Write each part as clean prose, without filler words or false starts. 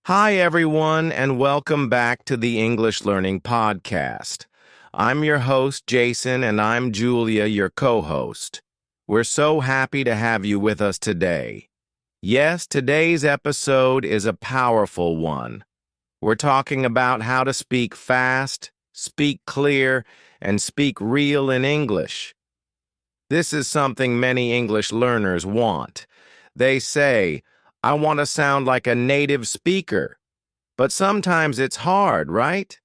Hi, everyone, and welcome back to the English Learning Podcast. I'm your host, Jason, and I'm Julia, your co-host. We're so happy to have you with us today. Yes, today's episode is a powerful one. We're talking about how to speak fast, speak clear, and speak real in English. This is something many English learners want. They say, "I want to sound like a native speaker." But sometimes it's hard, right?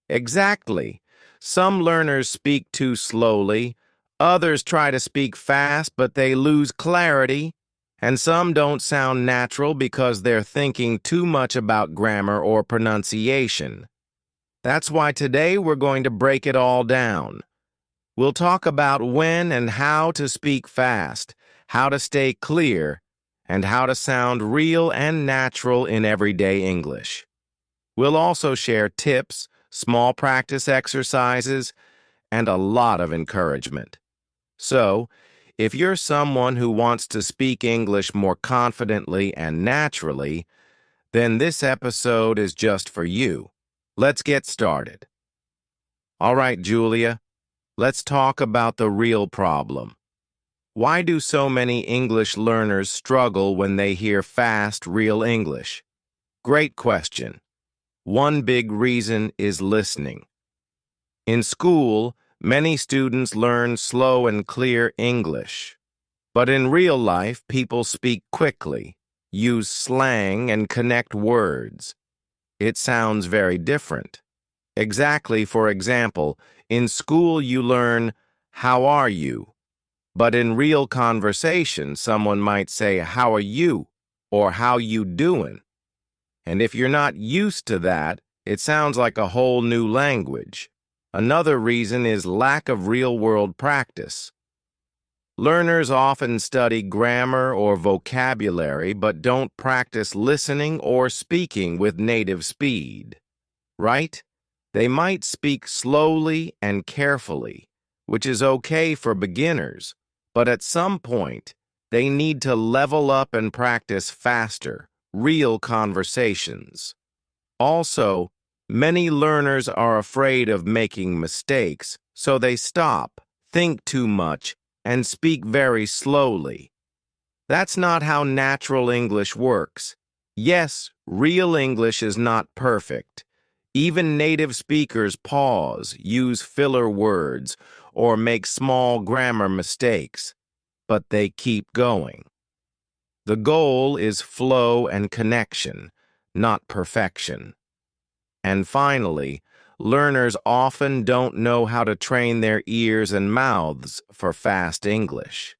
Exactly. Some learners speak too slowly, others try to speak fast but they lose clarity, and some don't sound natural because they're thinking too much about grammar or pronunciation. That's why today we're going to break it all down. We'll talk about when and how to speak fast, how to stay clear, and how to sound real and natural in everyday English. We'll also share tips, small practice exercises, and a lot of encouragement. So, if you're someone who wants to speak English more confidently and naturally, then this episode is just for you. Let's get started. All right, Julia, let's talk about the real problem. Why do so many English learners struggle when they hear fast, real English? Great question. One big reason is listening. In school, many students learn slow and clear English. But in real life, people speak quickly, use slang, and connect words. It sounds very different. Exactly, for example, in school you learn, "How are you?" But in real conversation, someone might say, "How are you?" or "How you doing?" And if you're not used to that, it sounds like a whole new language. Another reason is lack of real-world practice. Learners often study grammar or vocabulary but don't practice listening or speaking with native speed. Right? They might speak slowly and carefully, which is okay for beginners, but at some point, they need to level up and practice faster, real conversations. Also, many learners are afraid of making mistakes, so they stop, think too much, and speak very slowly. That's not how natural English works. Yes, real English is not perfect. Even native speakers pause, use filler words, or make small grammar mistakes, but they keep going. The goal is flow and connection, not perfection. And finally, learners often don't know how to train their ears and mouths for fast English.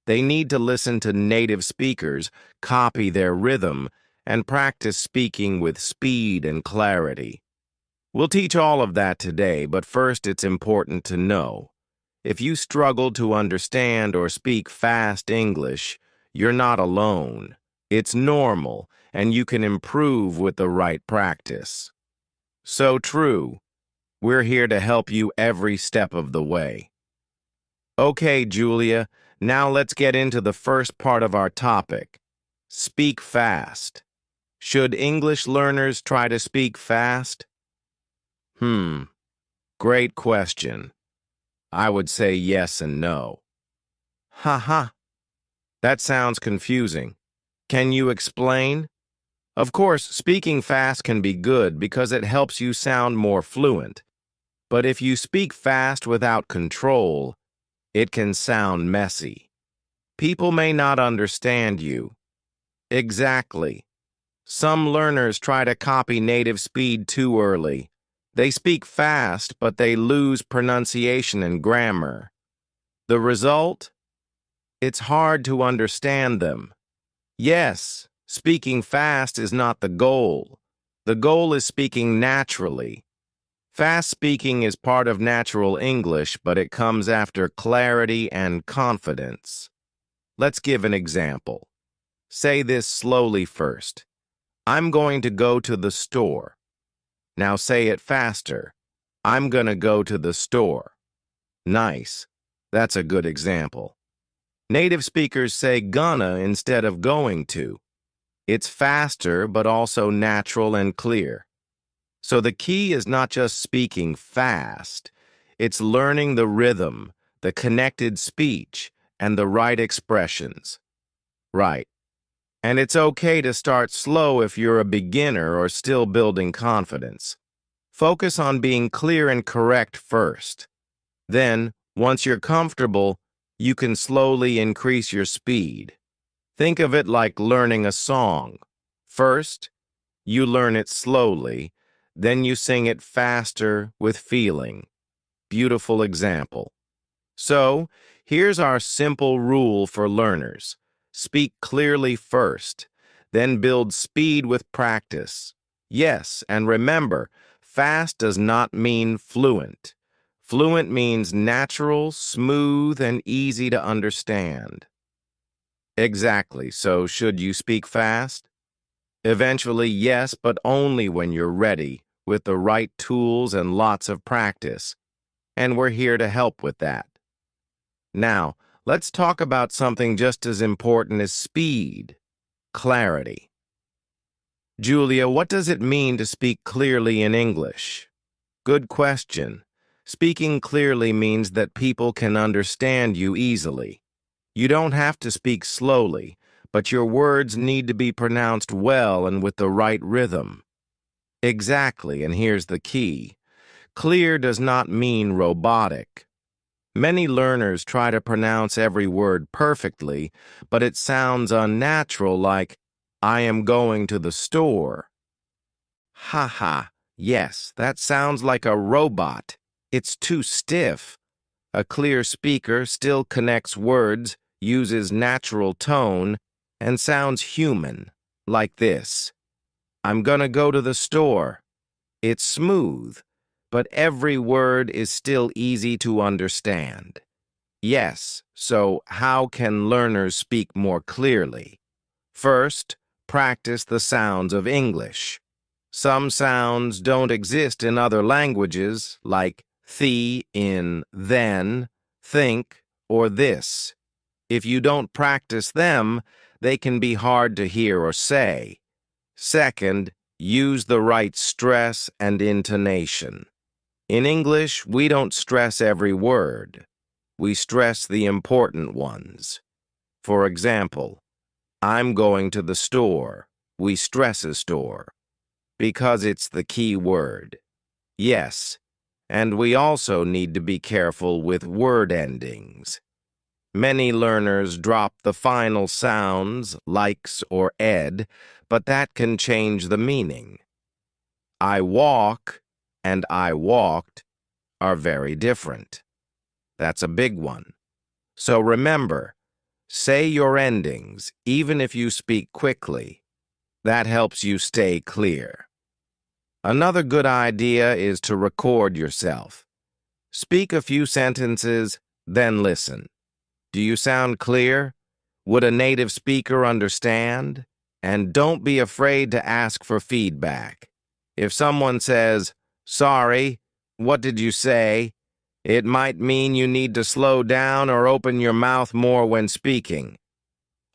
They need to listen to native speakers, copy their rhythm, and practice speaking with speed and clarity. We'll teach all of that today, but first it's important to know. If you struggle to understand or speak fast English, you're not alone. It's normal, and you can improve with the right practice. So true. We're here to help you every step of the way. Okay, Julia, now let's get into the first part of our topic. Speak fast. Should English learners try to speak fast? Great question. I would say yes and no. Ha. That sounds confusing. Can you explain? Of course, speaking fast can be good because it helps you sound more fluent. But if you speak fast without control, it can sound messy. People may not understand you. Exactly. Some learners try to copy native speed too early. They speak fast, but they lose pronunciation and grammar. The result? It's hard to understand them. Yes, speaking fast is not the goal. The goal is speaking naturally. Fast speaking is part of natural English, but it comes after clarity and confidence. Let's give an example. Say this slowly first. I'm going to go to the store. Now say it faster. I'm gonna go to the store. Nice. That's a good example. Native speakers say gonna instead of going to. It's faster, but also natural and clear. So the key is not just speaking fast, it's learning the rhythm, the connected speech, and the right expressions. Right. And it's okay to start slow if you're a beginner or still building confidence. Focus on being clear and correct first. Then, once you're comfortable, you can slowly increase your speed. Think of it like learning a song. First, you learn it slowly, then you sing it faster with feeling. Beautiful example. So, here's our simple rule for learners. Speak clearly first, then build speed with practice. Yes, and remember, fast does not mean fluent. Fluent means natural, smooth, and easy to understand. Exactly, so should you speak fast? Eventually, yes, but only when you're ready, with the right tools and lots of practice. And we're here to help with that. Now, let's talk about something just as important as speed: clarity. Julia, what does it mean to speak clearly in English? Good question. Speaking clearly means that people can understand you easily. You don't have to speak slowly, but your words need to be pronounced well and with the right rhythm. Exactly, and here's the key. Clear does not mean robotic. Many learners try to pronounce every word perfectly, but it sounds unnatural, like, I am going to the store. Ha ha, yes, that sounds like a robot. It's too stiff. A clear speaker still connects words, uses natural tone, and sounds human, like this. I'm gonna go to the store. It's smooth, but every word is still easy to understand. Yes, so how can learners speak more clearly? First, practice the sounds of English. Some sounds don't exist in other languages, like the in then, think, or this. If you don't practice them, they can be hard to hear or say. Second, use the right stress and intonation. In English, we don't stress every word. We stress the important ones. For example, I'm going to the store. We stress a store, because it's the key word. Yes, and we also need to be careful with word endings. Many learners drop the final sounds, likes or ed, but that can change the meaning. I walk and I walked are very different. That's a big one. So remember, say your endings, even if you speak quickly. That helps you stay clear. Another good idea is to record yourself. Speak a few sentences, then listen. Do you sound clear? Would a native speaker understand? And don't be afraid to ask for feedback. If someone says, "Sorry, what did you say?" it might mean you need to slow down or open your mouth more when speaking.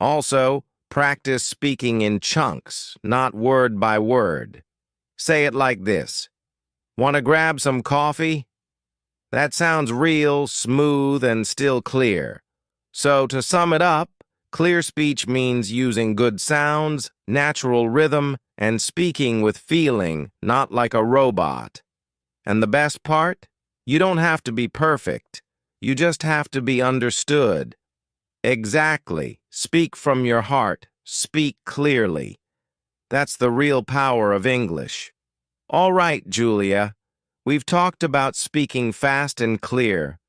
Also, practice speaking in chunks, not word by word. Say it like this: Want to grab some coffee? That sounds real, smooth, and still clear. So, to sum it up, clear speech means using good sounds, natural rhythm, and speaking with feeling, not like a robot. And the best part? You don't have to be perfect. You just have to be understood. Exactly. Speak from your heart. Speak clearly. That's the real power of English. All right, Julia. We've talked about speaking fast and clear.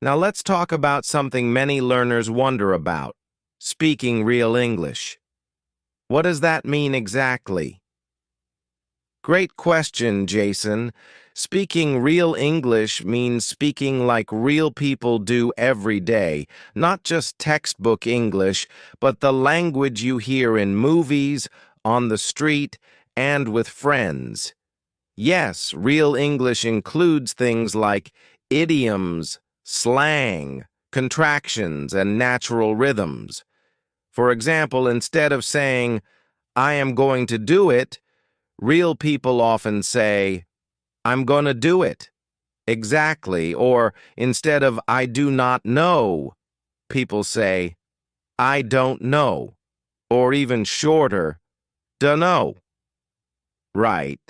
Now let's talk about something many learners wonder about: speaking real English. What does that mean exactly? Great question, Jason. Speaking real English means speaking like real people do every day, not just textbook English, but the language you hear in movies, on the street, and with friends. Yes, real English includes things like idioms, slang, contractions, and natural rhythms. For example, instead of saying, I am going to do it, real people often say, I'm going to do it. Exactly. Or instead of I do not know, people say, I don't know. Or even shorter, dunno. Right.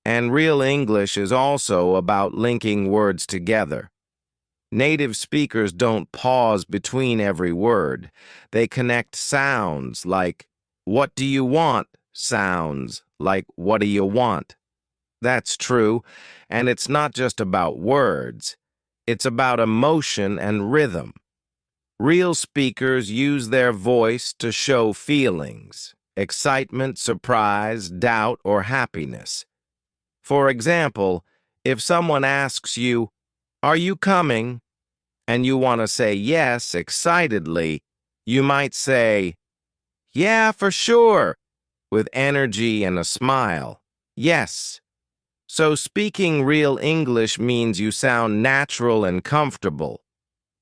And real English is also about linking words together. Native speakers don't pause between every word. They connect sounds like, what do you want? Sounds like, what do you want? That's true, and it's not just about words. It's about emotion and rhythm. Real speakers use their voice to show feelings, excitement, surprise, doubt, or happiness. For example, if someone asks you, are you coming? And you want to say yes excitedly, you might say, yeah, for sure, with energy and a smile. Yes. So speaking real English means you sound natural and comfortable.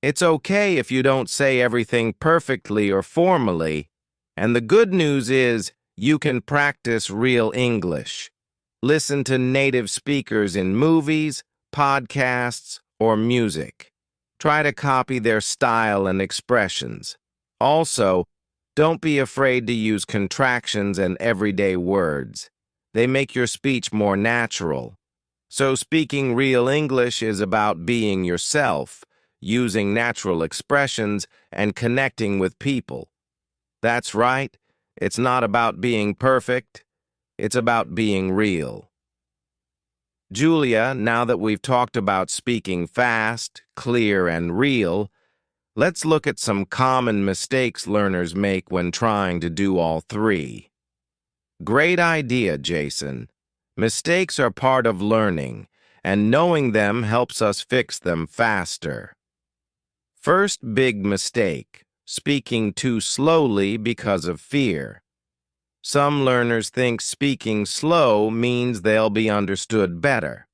It's okay if you don't say everything perfectly or formally, and the good news is you can practice real English. Listen to native speakers in movies, podcasts, or music. Try to copy their style and expressions. Also, don't be afraid to use contractions and everyday words. They make your speech more natural. So speaking real English is about being yourself, using natural expressions, and connecting with people. That's right. It's not about being perfect. It's about being real. Julia, now that we've talked about speaking fast, clear, and real, let's look at some common mistakes learners make when trying to do all three. Great idea, Jason. Mistakes are part of learning, and knowing them helps us fix them faster. First big mistake, speaking too slowly because of fear. Some learners think speaking slow means they'll be understood better.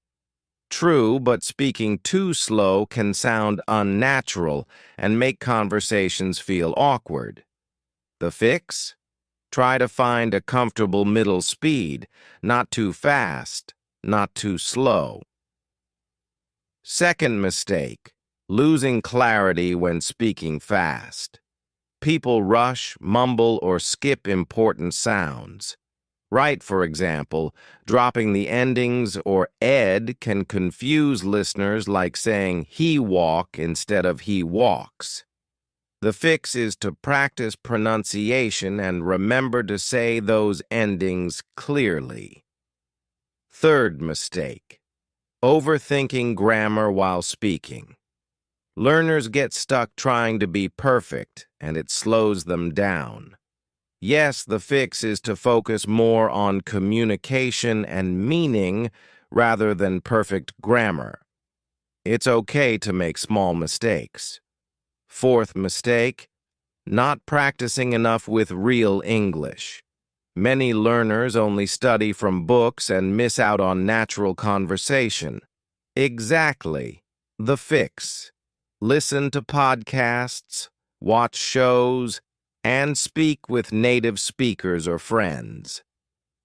True, but speaking too slow can sound unnatural and make conversations feel awkward. The fix? Try to find a comfortable middle speed, not too fast, not too slow. Second mistake, losing clarity when speaking fast. People rush, mumble, or skip important sounds. Right, for example, dropping the endings or ed can confuse listeners like saying he walk instead of he walks. The fix is to practice pronunciation and remember to say those endings clearly. Third mistake, overthinking grammar while speaking. Learners get stuck trying to be perfect, and it slows them down. Yes, the fix is to focus more on communication and meaning rather than perfect grammar. It's okay to make small mistakes. Fourth mistake, not practicing enough with real English. Many learners only study from books and miss out on natural conversation. Exactly. The fix. Listen to podcasts, watch shows, and speak with native speakers or friends.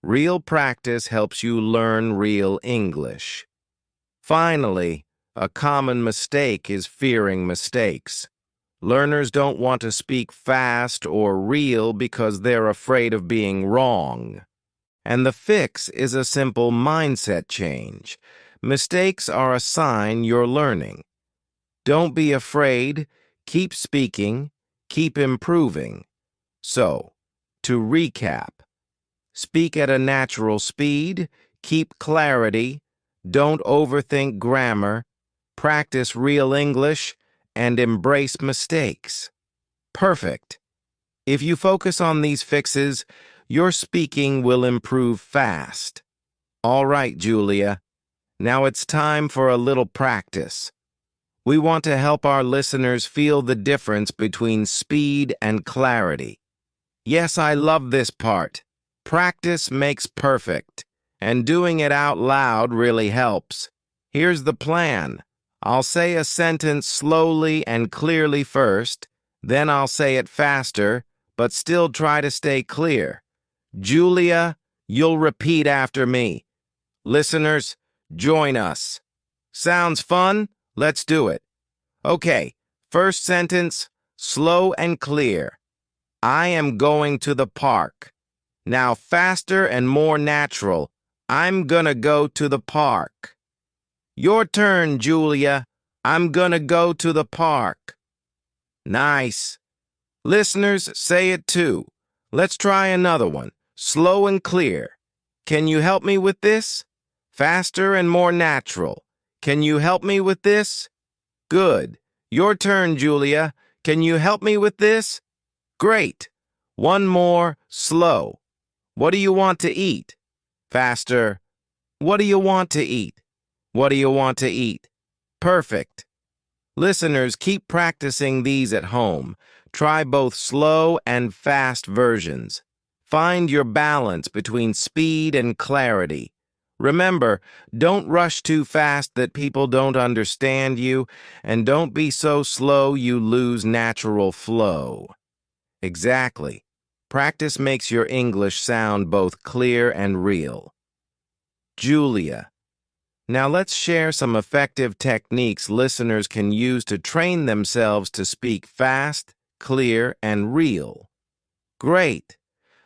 Real practice helps you learn real English. Finally, a common mistake is fearing mistakes. Learners don't want to speak fast or real because they're afraid of being wrong. And the fix is a simple mindset change. Mistakes are a sign you're learning. Don't be afraid, keep speaking, keep improving. So, to recap, speak at a natural speed, keep clarity, don't overthink grammar, practice real English, and embrace mistakes. Perfect. If you focus on these fixes, your speaking will improve fast. All right, Julia. Now it's time for a little practice. We want to help our listeners feel the difference between speed and clarity. Yes, I love this part. Practice makes perfect, and doing it out loud really helps. Here's the plan. I'll say a sentence slowly and clearly first, then I'll say it faster, but still try to stay clear. Julia, you'll repeat after me. Listeners, join us. Sounds fun? Let's do it. Okay, first sentence, slow and clear. I am going to the park. Now faster and more natural. I'm gonna go to the park. Your turn, Julia. I'm gonna go to the park. Nice. Listeners, say it too. Let's try another one. Slow and clear. Can you help me with this? Faster and more natural. Can you help me with this? Good. Your turn, Julia. Can you help me with this? Great. One more, slow. What do you want to eat? Faster. What do you want to eat? What do you want to eat? Perfect. Listeners, keep practicing these at home. Try both slow and fast versions. Find your balance between speed and clarity. Remember, don't rush too fast that people don't understand you, and don't be so slow you lose natural flow. Exactly. Practice makes your English sound both clear and real. Julia. Now let's share some effective techniques listeners can use to train themselves to speak fast, clear, and real. Great!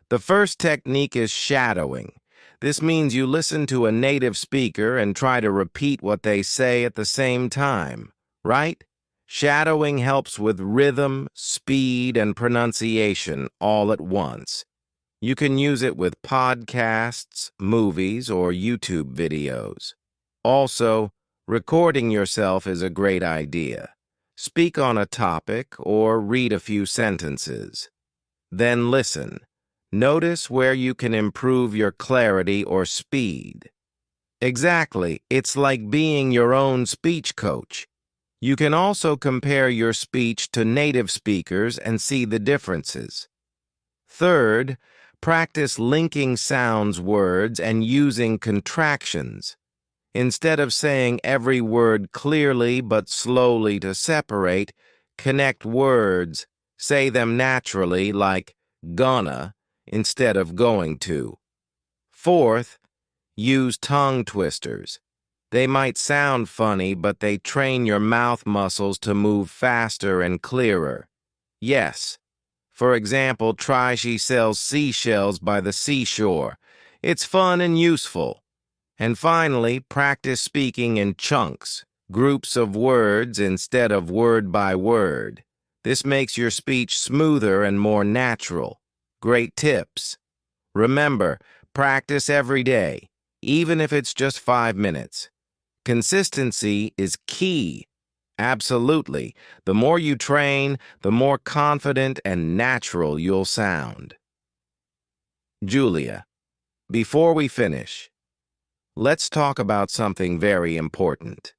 The first technique is shadowing. This means you listen to a native speaker and try to repeat what they say at the same time, right? Shadowing helps with rhythm, speed, and pronunciation all at once. You can use it with podcasts, movies, or YouTube videos. Also, recording yourself is a great idea. Speak on a topic or read a few sentences. Then listen. Notice where you can improve your clarity or speed. Exactly, it's like being your own speech coach. You can also compare your speech to native speakers and see the differences. Third, practice linking sounds words and using contractions. Instead of saying every word clearly but slowly to separate, connect words. Say them naturally like gonna instead of going to. Fourth, use tongue twisters. They might sound funny, but they train your mouth muscles to move faster and clearer. Yes. For example, try she sells seashells by the seashore. It's fun and useful. And finally, practice speaking in chunks, groups of words instead of word by word. This makes your speech smoother and more natural. Great tips. Remember, practice every day, even if it's just 5 minutes. Consistency is key. Absolutely. The more you train, the more confident and natural you'll sound. Julia, before we finish, let's talk about something very important.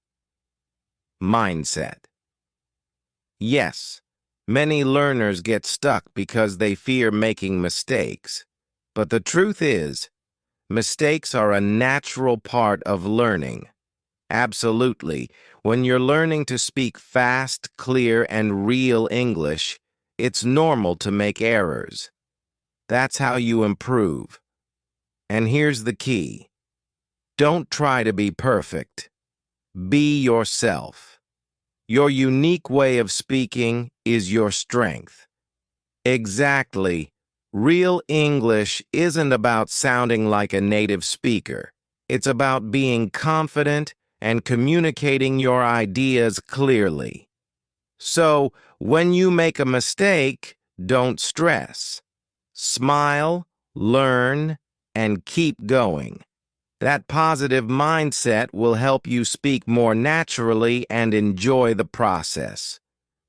Mindset. Yes, many learners get stuck because they fear making mistakes. But the truth is, mistakes are a natural part of learning. Absolutely. When you're learning to speak fast, clear, and real English, it's normal to make errors. That's how you improve. And here's the key. Don't try to be perfect. Be yourself. Your unique way of speaking is your strength. Exactly. Real English isn't about sounding like a native speaker. It's about being confident and communicating your ideas clearly. So, when you make a mistake, don't stress. Smile, learn, and keep going. That positive mindset will help you speak more naturally and enjoy the process.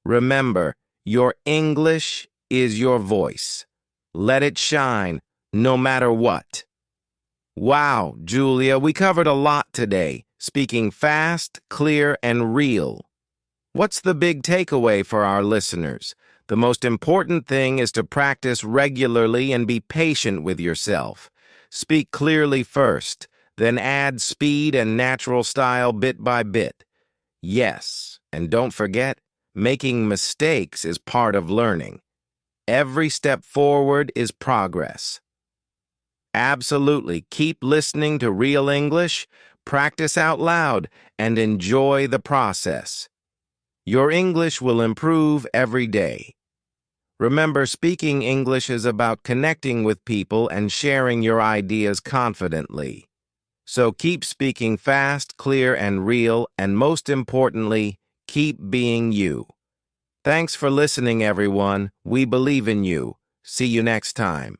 Remember, your English is your voice. Let it shine, no matter what. Wow, Julia, we covered a lot today, speaking fast, clear, and real. What's the big takeaway for our listeners? The most important thing is to practice regularly and be patient with yourself. Speak clearly first, then add speed and natural style bit by bit. Yes, and don't forget, making mistakes is part of learning. Every step forward is progress. Absolutely. Keep listening to Real English, practice out loud, and enjoy the process. Your English will improve every day. Remember, speaking English is about connecting with people and sharing your ideas confidently. So keep speaking fast, clear, and real, and most importantly, keep being you. Thanks for listening, everyone. We believe in you. See you next time.